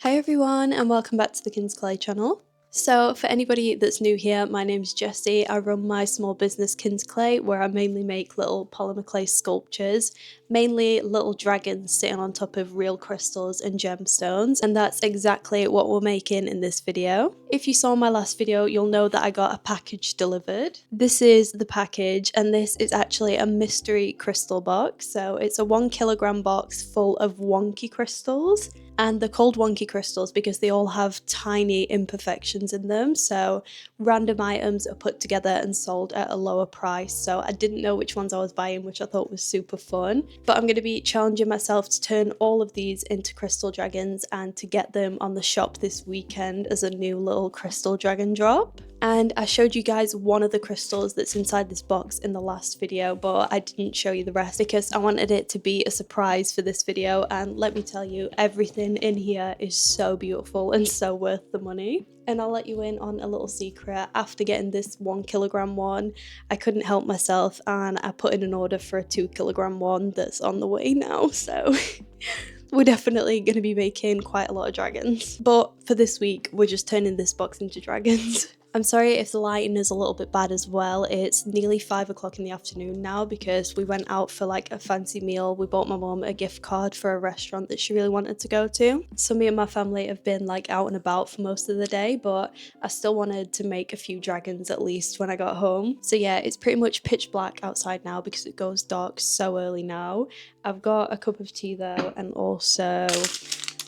Hi everyone and welcome back to the Kin's Clay channel. So for anybody that's new here, my name's Jessie. I run my small business Kin's Clay where I mainly make little polymer clay sculptures, mainly little dragons sitting on top of real crystals and gemstones, and that's exactly what we're making in this video. If you saw my last video, you'll know that I got a package delivered. This is the package and this is actually a mystery crystal box. So it's a 1 kilogram box full of wonky crystals. And they're called wonky crystals because they all have tiny imperfections in them, so random items are put together and sold at a lower price. So I didn't know which ones I was buying, which I thought was super fun. But I'm going to be challenging myself to turn all of these into crystal dragons and to get them on the shop this weekend as a new little crystal dragon drop. And I showed you guys one of the crystals that's inside this box in the last video, but I didn't show you the rest because I wanted it to be a surprise for this video. And let me tell you, everything in here is so beautiful and so worth the money. And I'll let you in on a little secret. After getting this 1 kilogram one, I couldn't help myself and I put in an order for a 2 kilogram one that's on the way now. So we're definitely going to be making quite a lot of dragons. But for this week, we're just turning this box into dragons. I'm sorry if the lighting is a little bit bad as well. It's nearly 5 o'clock in the afternoon now because we went out for like a fancy meal. We bought my mum a gift card for a restaurant that she really wanted to go to. So me and my family have been like out and about for most of the day, but I still wanted to make a few dragons at least when I got home. So yeah, it's pretty much pitch black outside now because it goes dark so early now. I've got a cup of tea though, and also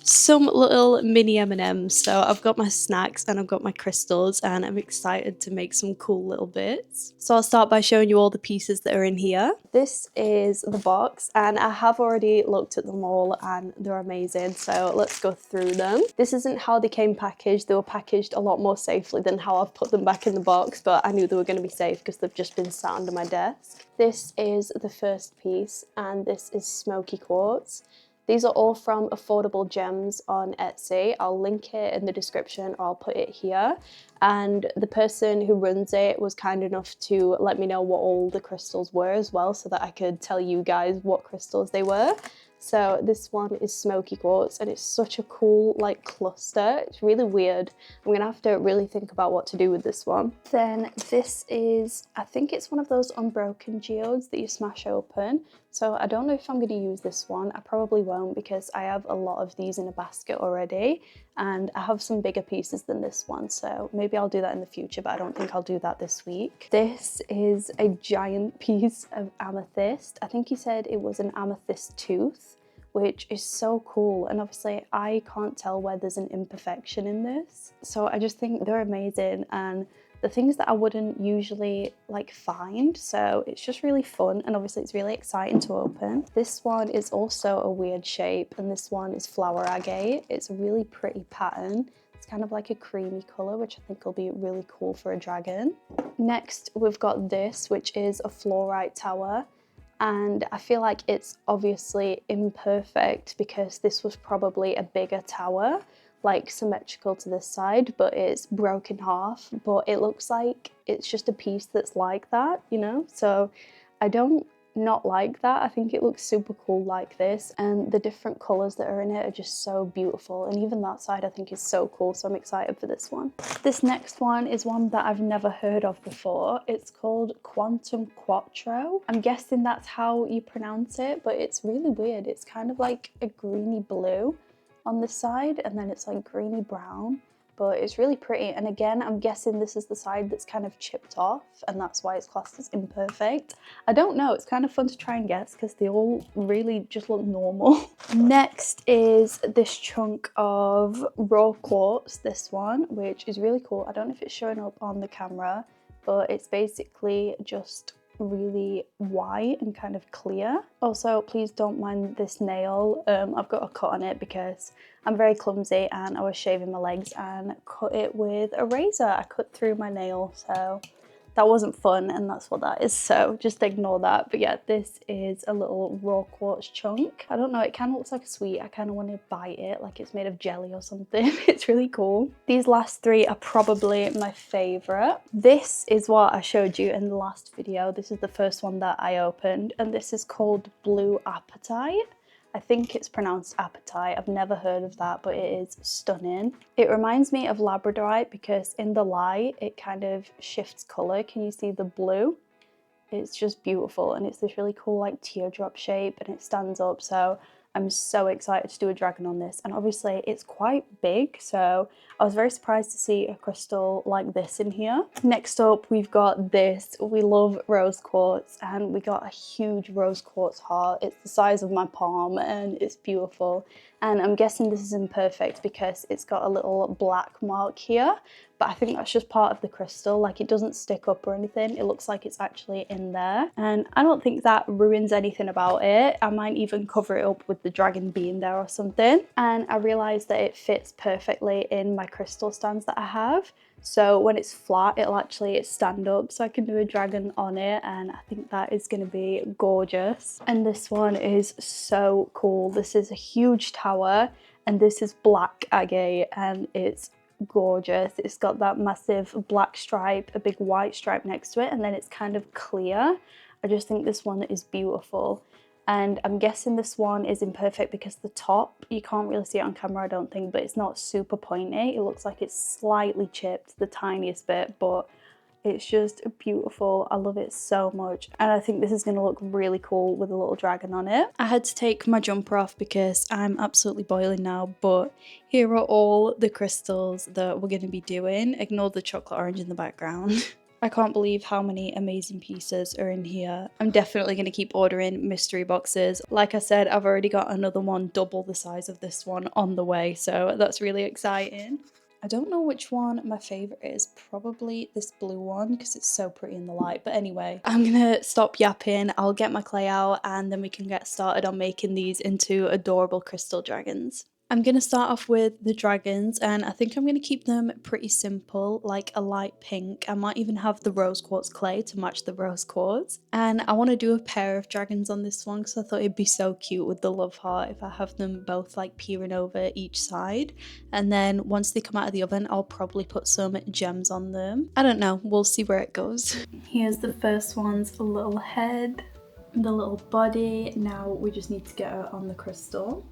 some little mini M&Ms. So I've got my snacks and I've got my crystals and I'm excited to make some cool little bits. So I'll start by showing you all the pieces that are in here. This is the box and I have already looked at them all and they're amazing. So let's go through them. This isn't how they came packaged. They were packaged a lot more safely than how I've put them back in the box, but I knew they were going to be safe because they've just been sat under my desk. This is the first piece and this is smoky quartz. These are all from Affordable Gems on Etsy. I'll link it in the description or I'll put it here. And the person who runs it was kind enough to let me know what all the crystals were as well so that I could tell you guys what crystals they were. So this one is smoky quartz and it's such a cool like cluster. It's really weird. I'm gonna have to really think about what to do with this one. Then this is, I think it's one of those unbroken geodes that you smash open. So I don't know if I'm gonna use this one. I probably won't because I have a lot of these in a basket already and I have some bigger pieces than this one. So maybe I'll do that in the future, but I don't think I'll do that this week. This is a giant piece of amethyst. I think he said it was an amethyst tooth, which is so cool. And obviously I can't tell where there's an imperfection in this. So I just think they're amazing and the things that I wouldn't usually like find. So it's just really fun and obviously it's really exciting to open. This one is also a weird shape and this one is flower agate. It's a really pretty pattern. It's kind of like a creamy colour, which I think will be really cool for a dragon. Next, we've got this, which is a fluorite tower. And I feel like it's obviously imperfect because this was probably a bigger tower, like symmetrical to this side, but it's broken half. But it looks like it's just a piece that's like that, you know? So I don't not like that. I think it looks super cool like this, and the different colours that are in it are just so beautiful, and even that side I think is so cool, so I'm excited for this one. This next one is one that I've never heard of before. It's called Quantum Quattro. I'm guessing that's how you pronounce it, but it's really weird. It's kind of like a greeny blue on this side and then it's like greeny brown, but it's really pretty. And again, I'm guessing this is the side that's kind of chipped off and that's why it's classed as imperfect. I don't know, it's kind of fun to try and guess because they all really just look normal. Next is this chunk of raw quartz, this one, which is really cool. I don't know if it's showing up on the camera, but it's basically just really white and kind of clear. Also, please don't mind this nail. I've got a cut on it because I'm very clumsy and I was shaving my legs and cut it with a razor. I cut through my nail, so that wasn't fun and that's what that is, so just ignore that. But yeah, this is a little raw quartz chunk. I don't know, it kind of looks like a sweet. I kind of want to bite it like it's made of jelly or something. It's really cool. These last three are probably my favorite. This is what I showed you in the last video. This is the first one that I opened and this is called Blue Apatite. I think it's pronounced apatite. I've never heard of that, but it is stunning. It reminds me of labradorite because in the light it kind of shifts colour. Can you see the blue? It's just beautiful, and it's this really cool like teardrop shape, and it stands up, so I'm so excited to do a dragon on this. And obviously it's quite big, so I was very surprised to see a crystal like this in here. Next up we've got this. We love rose quartz, and we got a huge rose quartz heart. It's the size of my palm and it's beautiful, and I'm guessing this is imperfect because it's got a little black mark here, but I think that's just part of the crystal. Like, it doesn't stick up or anything. It looks like it's actually in there, and I don't think that ruins anything about it. I might even cover it up with the dragon being there or something. And I realized that it fits perfectly in my crystal stands that I have. So when it's flat, it'll actually stand up, so I can do a dragon on it, and I think that is going to be gorgeous. And this one is so cool. This is a huge tower, and this is black agate, and it's gorgeous. It's got that massive black stripe, a big white stripe next to it, and then it's kind of clear. I just think this one is beautiful. And I'm guessing this one is imperfect because the top, you can't really see it on camera, I don't think, but it's not super pointy. It looks like it's slightly chipped, the tiniest bit, but it's just beautiful. I love it so much, and I think this is going to look really cool with a little dragon on it. I had to take my jumper off because I'm absolutely boiling now, but here are all the crystals that we're going to be doing. Ignore the chocolate orange in the background. I can't believe how many amazing pieces are in here. I'm definitely going to keep ordering mystery boxes. Like I said, I've already got another one double the size of this one on the way, so that's really exciting. I don't know which one my favourite is. Probably this blue one because it's so pretty in the light. But anyway, I'm gonna stop yapping. I'll get my clay out and then we can get started on making these into adorable crystal dragons. I'm going to start off with the dragons, and I think I'm going to keep them pretty simple, like a light pink. I might even have the rose quartz clay to match the rose quartz. And I want to do a pair of dragons on this one because I thought it'd be so cute with the love heart if I have them both like peering over each side. And then once they come out of the oven, I'll probably put some gems on them. I don't know, we'll see where it goes. Here's the first one's little head, the little body. Now we just need to get her on the crystal.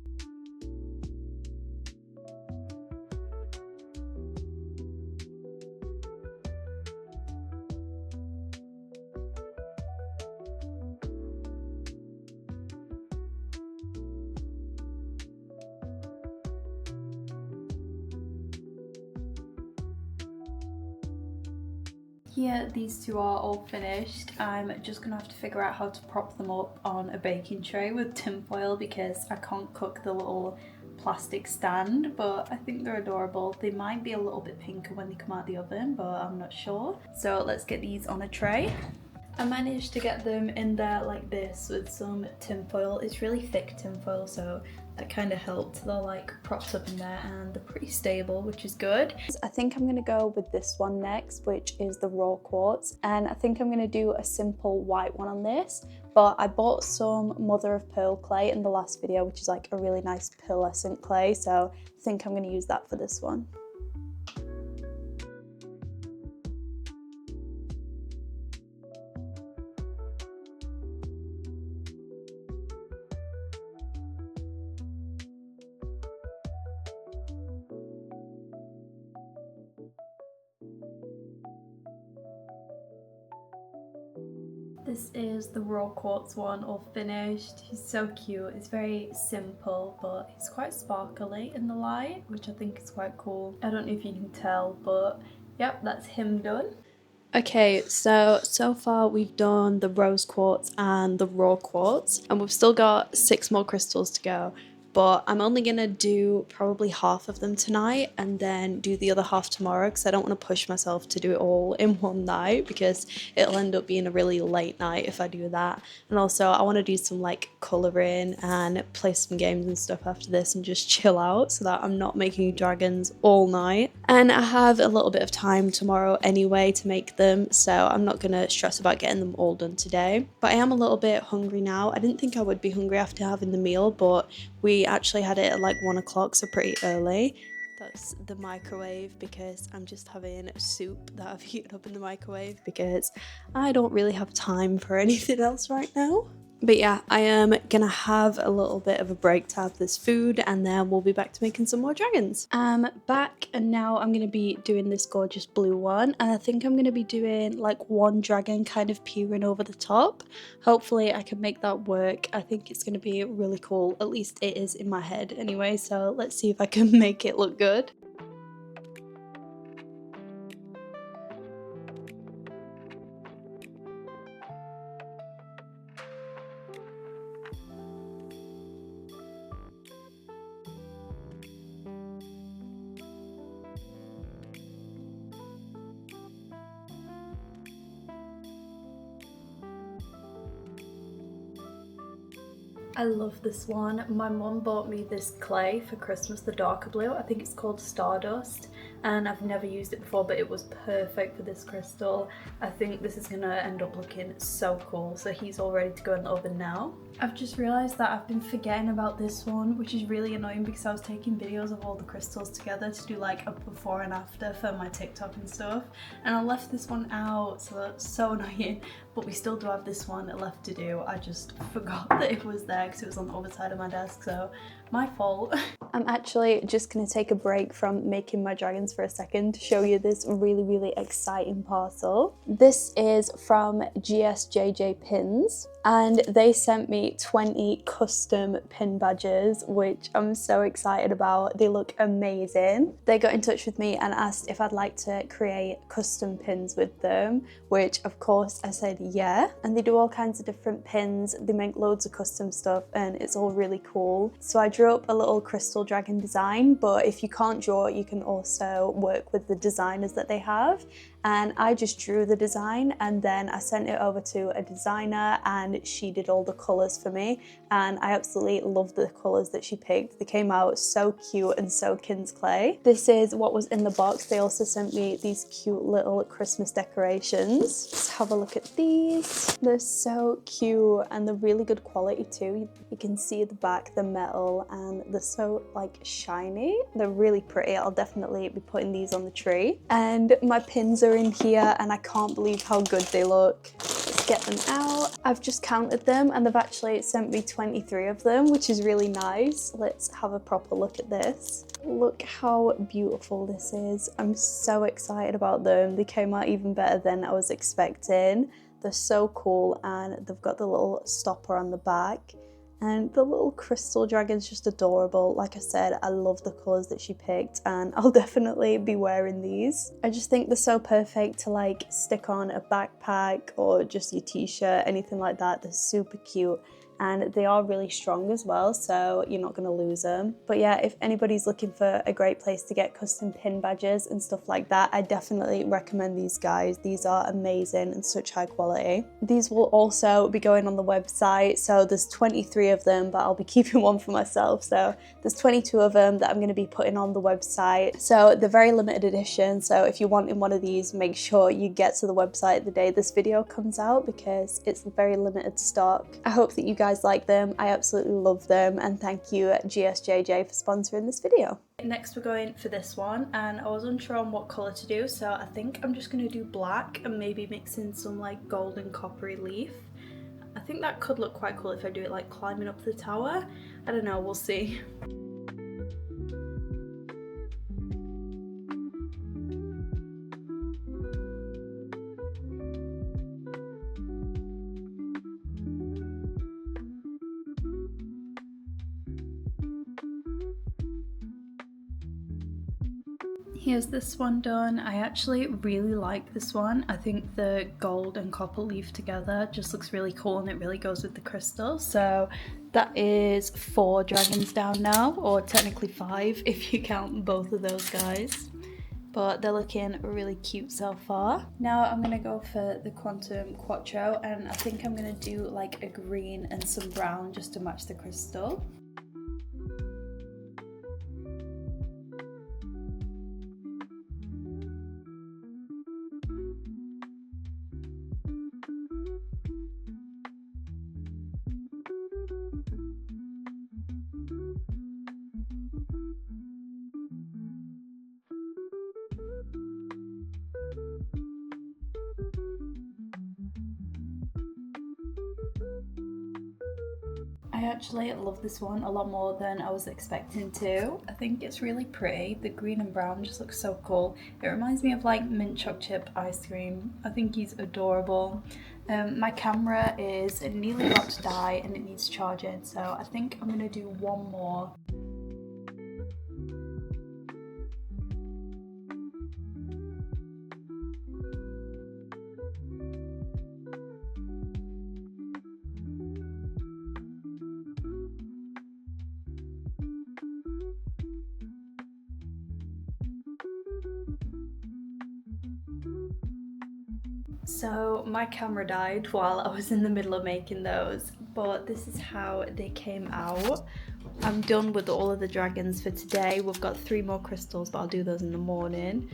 Here, these two are all finished. I'm just gonna have to figure out how to prop them up on a baking tray with tin foil because I can't cook the little plastic stand, but I think they're adorable. They might be a little bit pinker when they come out of the oven, but I'm not sure. So let's get these on a tray. I managed to get them in there like this with some tin foil. It's really thick tin foil, so that kind of helped. They're like propped up in there and they're pretty stable, which is good. I think I'm gonna go with this one next, which is the raw quartz, and I think I'm gonna do a simple white one on this, but I bought some mother of pearl clay in the last video, which is like a really nice pearlescent clay, so I think I'm gonna use that for this one. This is the raw quartz one, all finished. He's so cute. It's very simple, but he's quite sparkly in the light, which I think is quite cool. I don't know if you can tell, but yep, that's him done. Okay, so far we've done the rose quartz and the raw quartz, and we've still got 6 more crystals to go. But I'm only gonna do probably half of them tonight and then do the other half tomorrow because I don't want to push myself to do it all in one night because it'll end up being a really late night if I do that. And also I want to do some like colouring and play some games and stuff after this and just chill out so that I'm not making dragons all night. And I have a little bit of time tomorrow anyway to make them, so I'm not gonna stress about getting them all done today. But I am a little bit hungry now. I didn't think I would be hungry after having the meal, but we actually had it at like 1 o'clock, so pretty early. That's the microwave because I'm just having soup that I've heated up in the microwave because I don't really have time for anything else right now. But yeah, I am gonna have a little bit of a break to have this food, and then we'll be back to making some more dragons. I'm back, and now I'm gonna be doing this gorgeous blue one, and I think I'm gonna be doing like one dragon kind of peering over the top. Hopefully I can make that work. I think it's gonna be really cool, at least it is in my head anyway, so let's see if I can make it look good. I love this one. My mum bought me this clay for Christmas, the darker blue. I think it's called Stardust, and I've never used it before, but it was perfect for this crystal. I think this is gonna end up looking so cool. So he's all ready to go in the oven now. I've just realised that I've been forgetting about this one, which is really annoying because I was taking videos of all the crystals together to do like a before and after for my TikTok and stuff, and I left this one out, so that's so annoying. But we still do have this one left to do. I just forgot that it was there because it was on the other side of my desk, so my fault. I'm actually just gonna take a break from making my dragons for a second to show you this really exciting parcel. This is from GSJJ Pins, and they sent me 20 custom pin badges, which I'm so excited about. They look amazing. They got in touch with me and asked if I'd like to create custom pins with them, which of course I said yeah. And they do all kinds of different pins. They make loads of custom stuff, and it's all really cool. So I drew up a little crystal dragon design, but if you can't draw it, you can also work with the designers that they have. And I just drew the design, and then I sent it over to a designer, and she did all the colours for me, and I absolutely loved the colours that she picked. They came out so cute and so Kins Clay. This is what was in the box. They also sent me these cute little Christmas decorations. Let's have a look at these. They're so cute, and they're really good quality too. You can see the back, the metal, and they're so like shiny. They're really pretty. I'll definitely be putting these on the tree. And my pins are in here, and I can't believe how good they look. Let's get them out. I've just counted them, and they've actually sent me 23 of them, which is really nice. Let's have a proper look at this. Look how beautiful this is. I'm so excited about them. They came out even better than I was expecting. They're so cool, and they've got the little stopper on the back. And the little crystal dragon's just adorable. Like I said, I love the colours that she picked, and I'll definitely be wearing these. I just think they're so perfect to like stick on a backpack or just your t-shirt, anything like that. They're super cute. And they are really strong as well, so you're not going to lose them. But yeah, if anybody's looking for a great place to get custom pin badges and stuff like that, I definitely recommend these guys. These are amazing and such high quality. These will also be going on the website, so there's 23 of them, but I'll be keeping one for myself. So there's 22 of them that I'm going to be putting on the website. So they're very limited edition, so if you're wanting one of these, make sure you get to the website the day this video comes out, because it's very limited stock. I hope that you guys like them. I absolutely love them, and thank you GSJJ for sponsoring this video. Next we're going for this one, and I was unsure on what colour to do, so I think I'm just going to do black and maybe mix in some like golden coppery leaf. I think that could look quite cool if I do it like climbing up the tower. I don't know, we'll see. Here's this one done. I actually really like this one. I think the gold and copper leaf together just looks really cool, and it really goes with the crystal. So that is 4 dragons down now, or technically 5 if you count both of those guys. But they're looking really cute so far. Now I'm gonna go for the Quantum Quattro, and I think I'm gonna do like a green and some brown just to match the crystal. actually love this one a lot more than I was expecting to. I think it's really pretty. The green and brown just looks so cool. It reminds me of like mint choc chip ice cream. I think he's adorable. My camera is nearly about to die and it needs charging, so I think I'm gonna do one more. So my camera died while I was in the middle of making those, but this is how they came out. I'm done with all of the dragons for today. We've got 3 more crystals, but I'll do those in the morning.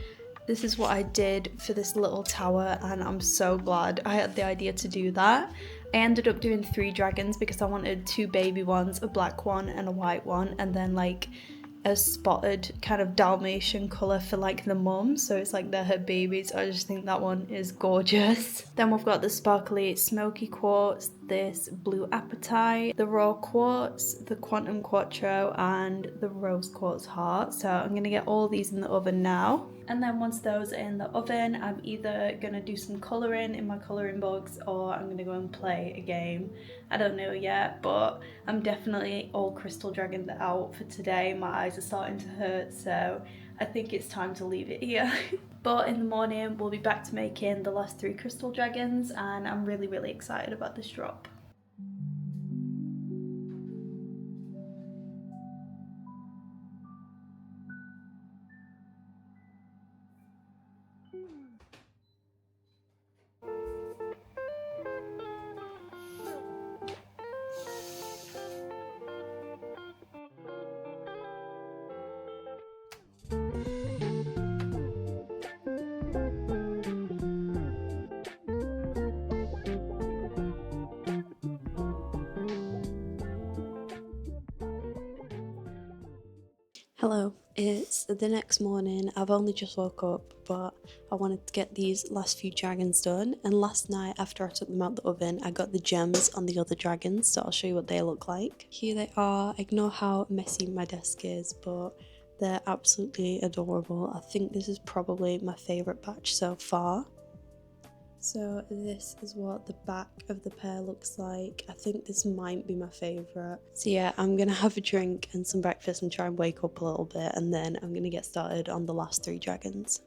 This is what I did for this little tower, and I'm so glad I had the idea to do that. I ended up doing 3 dragons because I wanted 2 baby ones, a black one and a white one, and then like a spotted kind of Dalmatian colour for like the mum, so it's like they're her babies. I just think that one is gorgeous. Then we've got the sparkly smoky quartz, this blue apatite, the raw quartz, the quantum quattro, and the rose quartz heart. So I'm gonna get all these in the oven now. And then once those are in the oven, I'm either gonna do some colouring in my colouring books or I'm gonna go and play a game. I don't know yet, but I'm definitely all crystal dragoned out for today. My eyes are starting to hurt, so I think it's time to leave it here. But in the morning, we'll be back to making the last 3 crystal dragons, and I'm really excited about this drop. Hello, it's the next morning. I've only just woke up, but I wanted to get these last few dragons done, and last night after I took them out the oven I got the gems on the other dragons, so I'll show you what they look like. Here they are. Ignore how messy my desk is, but they're absolutely adorable. I think this is probably my favourite batch so far. So this is what the back of the pair looks like. I think this might be my favourite. So yeah, I'm gonna have a drink and some breakfast and try and wake up a little bit, and then I'm gonna get started on the last 3 dragons.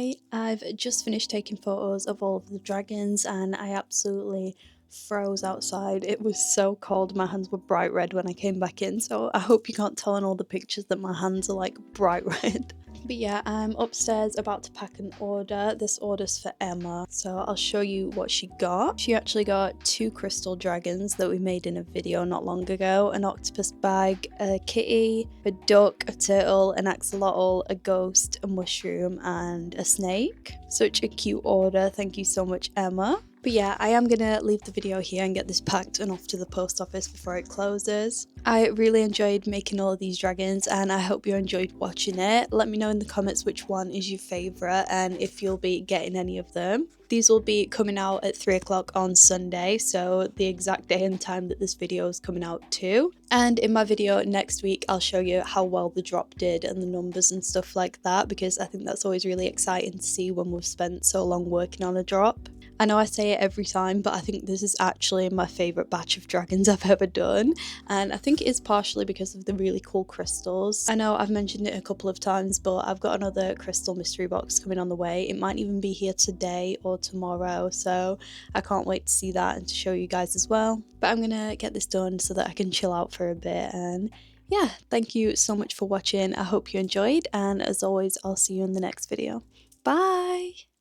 Hi, I've just finished taking photos of all of the dragons and I absolutely froze outside. It was so cold, my hands were bright red when I came back in, so I hope you can't tell in all the pictures that my hands are like bright red. But yeah, I'm upstairs about to pack an order. This order's for Emma, so I'll show you what she got. She actually got 2 crystal dragons that we made in a video not long ago, an octopus bag, a kitty, a duck, a turtle, an axolotl, a ghost, a mushroom, and a snake. Such a cute order. Thank you so much, Emma. But yeah, I am gonna leave the video here and get this packed and off to the post office before it closes. I really enjoyed making all of these dragons and I hope you enjoyed watching it. Let me know in the comments which one is your favourite and if you'll be getting any of them. These will be coming out at 3 o'clock on Sunday, so the exact day and time that this video is coming out too. And in my video next week, I'll show you how well the drop did and the numbers and stuff like that, because I think that's always really exciting to see when we've spent so long working on a drop. I know I say it every time, but I think this is actually my favourite batch of dragons I've ever done, and I think it is partially because of the really cool crystals. I know I've mentioned it a couple of times, but I've got another crystal mystery box coming on the way. It might even be here today or tomorrow, so I can't wait to see that and to show you guys as well. But I'm gonna get this done so that I can chill out for a bit, and yeah, thank you so much for watching. I hope you enjoyed, and as always, I'll see you in the next video. Bye!